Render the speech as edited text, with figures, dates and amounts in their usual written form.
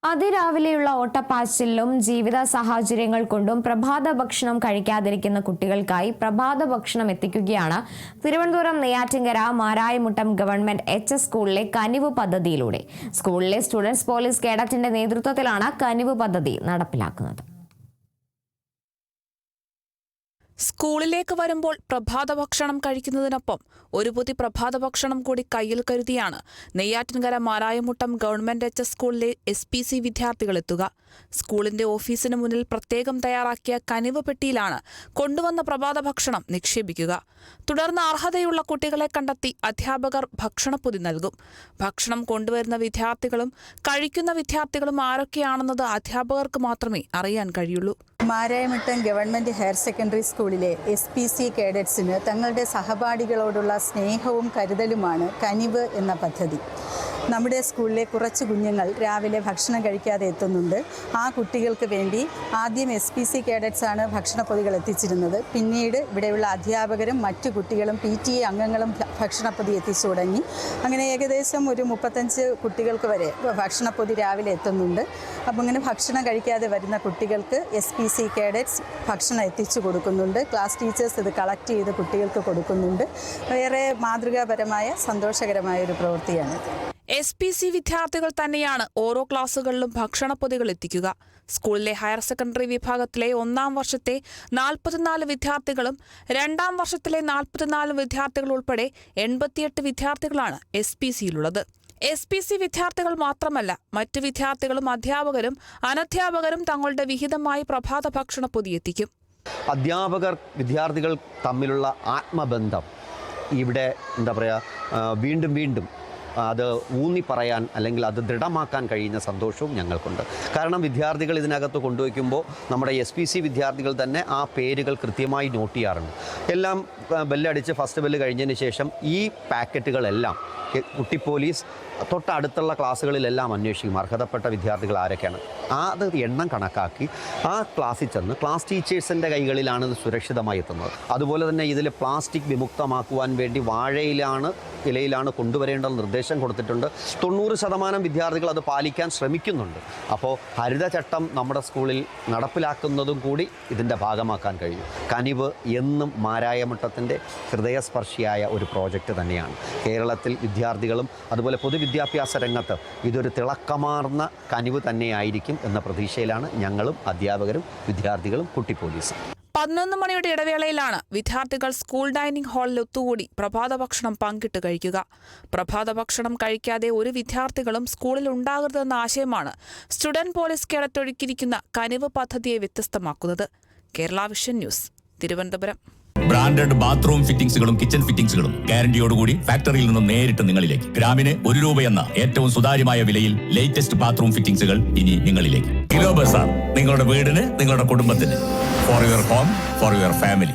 അതിരാവിലെയുള്ള ഓട്ടപ്പാച്ചിലും ജീവിത സാഹചര്യങ്ങൾ കൊണ്ടും പ്രഭാത ഭക്ഷണം കഴിക്കാതിരിക്കുന്ന കുട്ടികൾക്കായി പ്രഭാത ഭക്ഷണം എത്തിക്കുകയാണ് തിരുവനന്തപുരം നെയ്യാറ്റിൻകര മാരായമുട്ടം ഗവൺമെന്റ് HS സ്കൂളിലെ കനിവ് പദ്ധതിയിലൂടെ. സ്കൂളിലെ സ്റ്റുഡൻസ് പോലീസ് കേഡറ്റിന്റെ നേതൃത്വത്തിലാണ് കനിവ് പദ്ധതി നടപ്പിലാക്കുന്നത്. സ്കൂളിലേക്ക് വരുമ്പോൾ പ്രഭാത ഭക്ഷണം കഴിക്കുന്നതിനൊപ്പം ഒരു പൊതി പ്രഭാത ഭക്ഷണം കൂടി കയ്യിൽ കരുതിയാണ് നെയ്യാറ്റിൻകര മാരായമുട്ടം ഗവൺമെന്റ് HS സ്കൂളിലെ SPC വിദ്യാർത്ഥികൾ എത്തുക. സ്കൂളിന്റെ ഓഫീസിന് മുന്നിൽ പ്രത്യേകം തയ്യാറാക്കിയ കനിവ് പെട്ടിയിലാണ് കൊണ്ടുവന്ന പ്രഭാത ഭക്ഷണം നിക്ഷേപിക്കുക. തുടർന്ന് അർഹതയുള്ള കുട്ടികളെ കണ്ടെത്തി അധ്യാപകർ ഭക്ഷണപ്പൊതി നൽകും. ഭക്ഷണം കൊണ്ടുവരുന്ന വിദ്യാർത്ഥികളും കഴിക്കുന്ന വിദ്യാർത്ഥികളും ആരൊക്കെയാണെന്നത് അധ്യാപകർക്ക് മാത്രമേ അറിയാൻ കഴിയുള്ളൂ. മാരായമുട്ടം ഗവൺമെൻറ് ഹയർ സെക്കൻഡറി സ്കൂളിലെ SPC കേഡറ്റ്സിന് തങ്ങളുടെ സഹപാഠികളോടുള്ള സ്നേഹവും കരുതലുമാണ് കനിവ് എന്ന പദ്ധതി. നമ്മുടെ സ്കൂളിലെ കുറച്ച് കുഞ്ഞുങ്ങൾ രാവിലെ ഭക്ഷണം കഴിക്കാതെ എത്തുന്നുണ്ട്. ആ കുട്ടികൾക്ക് വേണ്ടി ആദ്യം SPC കേഡറ്റ്സ് ആണ് ഭക്ഷണപ്പൊതികൾ എത്തിച്ചിരുന്നത്. പിന്നീട് ഇവിടെയുള്ള അധ്യാപകരും മറ്റു കുട്ടികളും PTA അംഗങ്ങളും ഭക്ഷണപ്പൊതി എത്തിച്ചു തുടങ്ങി. അങ്ങനെ ഏകദേശം ഒരു 35 കുട്ടികൾക്ക് വരെ ഭക്ഷണപ്പൊതി രാവിലെ എത്തുന്നുണ്ട്. അപ്പം അങ്ങനെ ഭക്ഷണം കഴിക്കാതെ വരുന്ന കുട്ടികൾക്ക് SPC കേഡറ്റ്സ് ഭക്ഷണം എത്തിച്ചു കൊടുക്കുന്നുണ്ട്. ക്ലാസ് ടീച്ചേഴ്സ് ഇത് കളക്ട് ചെയ്ത് കുട്ടികൾക്ക് കൊടുക്കുന്നുണ്ട്. വേറെ മാതൃകാപരമായ സന്തോഷകരമായ ഒരു പ്രവൃത്തിയാണ്. SPC വിദ്യാർത്ഥികൾ തന്നെയാണ് ഓരോ ക്ലാസുകളിലും ഭക്ഷണപ്പൊതികൾ എത്തിക്കുക. സ്കൂളിലെ ഹയർ സെക്കൻഡറി വിഭാഗത്തിലെ 1ാം വർഷത്തെ 44 വിദ്യാർത്ഥികളും 2ാം വർഷത്തിലെ 44 വിദ്യാർത്ഥികൾ ഉൾപ്പെടെ 88 വിദ്യാർത്ഥികളാണ് SPCയിലുള്ളത്. SPC വിദ്യാർത്ഥികൾ മാത്രമല്ല, മറ്റ് വിദ്യാർത്ഥികളും അധ്യാപകരും അനധ്യാപകരും തങ്ങളുടെ വിഹിതമായി പ്രഭാത ഭക്ഷണപ്പൊതി എത്തിക്കും. അധ്യാപകർ വിദ്യാർത്ഥികൾ തമ്മിലുള്ള ആത്മബന്ധം ഇവിടെ വീണ്ടും വീണ്ടും അത് ഊന്നി പറയാൻ അല്ലെങ്കിൽ അത് ദൃഢമാക്കാൻ കഴിയുന്ന സന്തോഷവും ഞങ്ങൾക്കുണ്ട്. കാരണം വിദ്യാർത്ഥികൾ ഇതിനകത്ത് കൊണ്ടുവയ്ക്കുമ്പോൾ നമ്മുടെ SPC വിദ്യാർത്ഥികൾ തന്നെ ആ പേരുകൾ കൃത്യമായി നോട്ട് ചെയ്യാറുണ്ട്. എല്ലാം ബെല്ലടിച്ച് ഫസ്റ്റ് ബെല്ല് കഴിഞ്ഞതിന് ശേഷം ഈ പാക്കറ്റുകളെല്ലാം കുട്ടി പോലീസ് തൊട്ടടുത്തുള്ള ക്ലാസ്സുകളിലെല്ലാം അന്വേഷിക്കും അർഹതപ്പെട്ട വിദ്യാർത്ഥികൾ ആരൊക്കെയാണ്. അത് എണ്ണം കണക്കാക്കി ആ ക്ലാസ്സിൽ ചെന്ന് ക്ലാസ് ടീച്ചേഴ്സിൻ്റെ കൈകളിലാണ് ഇത് സുരക്ഷിതമായി എത്തുന്നത്. അതുപോലെ തന്നെ ഇതിൽ പ്ലാസ്റ്റിക് വിമുക്തമാക്കുവാൻ വേണ്ടി ഇലയിലാണ് കൊണ്ടുവരേണ്ട നിർദ്ദേശം കൊടുത്തിട്ടുണ്ട്. 90% വിദ്യാർത്ഥികൾ അത് പാലിക്കാൻ ശ്രമിക്കുന്നുണ്ട്. അപ്പോൾ ഹരിതചട്ടം നമ്മുടെ സ്കൂളിൽ നടപ്പിലാക്കുന്നതും കൂടി ഇതിൻ്റെ ഭാഗമാക്കാൻ കഴിയും. കനിവ് എന്നും മാരായമുട്ടത്തിൻ്റെ ഹൃദയസ്പർശിയായ ഒരു പ്രോജക്റ്റ് തന്നെയാണ്. കേരളത്തിൽ വിദ്യാർത്ഥികളും അതുപോലെ പൊതുവിദ്യാഭ്യാസ രംഗത്ത് ഇതൊരു തിളക്കമാർന്ന കനിവ് തന്നെയായിരിക്കും എന്ന പ്രതീക്ഷയിലാണ് ഞങ്ങളും അധ്യാപകരും വിദ്യാർത്ഥികളും കുട്ടി പോലീസും. 11 മണിയുടെ ഇടവേളയിലാണ് വിദ്യാർത്ഥികൾ സ്കൂൾ ഡൈനിങ് ഹാളിൽ ഒത്തുകൂടി പ്രഭാത ഭക്ഷണം പങ്കിട്ട് കഴിക്കുക. പ്രഭാത ഭക്ഷണം കഴിക്കാതെ ഒരു വിദ്യാർത്ഥികളും സ്കൂളിൽ ഉണ്ടാകരുതെന്ന ആശയമാണ് സ്റ്റുഡന്റ് പോലീസ് കേഡറ്റ് ഒരുക്കിയിരിക്കുന്ന കനിവ് പദ്ധതിയെ വ്യത്യസ്തമാക്കുന്നത്. Kerala vision news, Thiruvananthapuram. Branded bathroom ഫിറ്റിംഗ്സുകളും കിച്ചൺ ഫിറ്റിംഗ്സുകളും ഗ്യാരണ്ടിയോടുകൂടി ഫാക്ടറിയിൽ നിന്നും നേരിട്ട് നിങ്ങളിലേക്ക്. ഗ്രാമിന് ₹1 എന്ന ഏറ്റവും സുതാര്യമായ വിലയിൽ ലേറ്റസ്റ്റ് ബാത്റൂം ഫിറ്റിംഗ്സുകൾ ഇനി നിങ്ങളിലേക്ക്. കിലോ ബസാർ, നിങ്ങളുടെ വീടിന്, നിങ്ങളുടെ കുടുംബത്തിന്. For your home, for your family.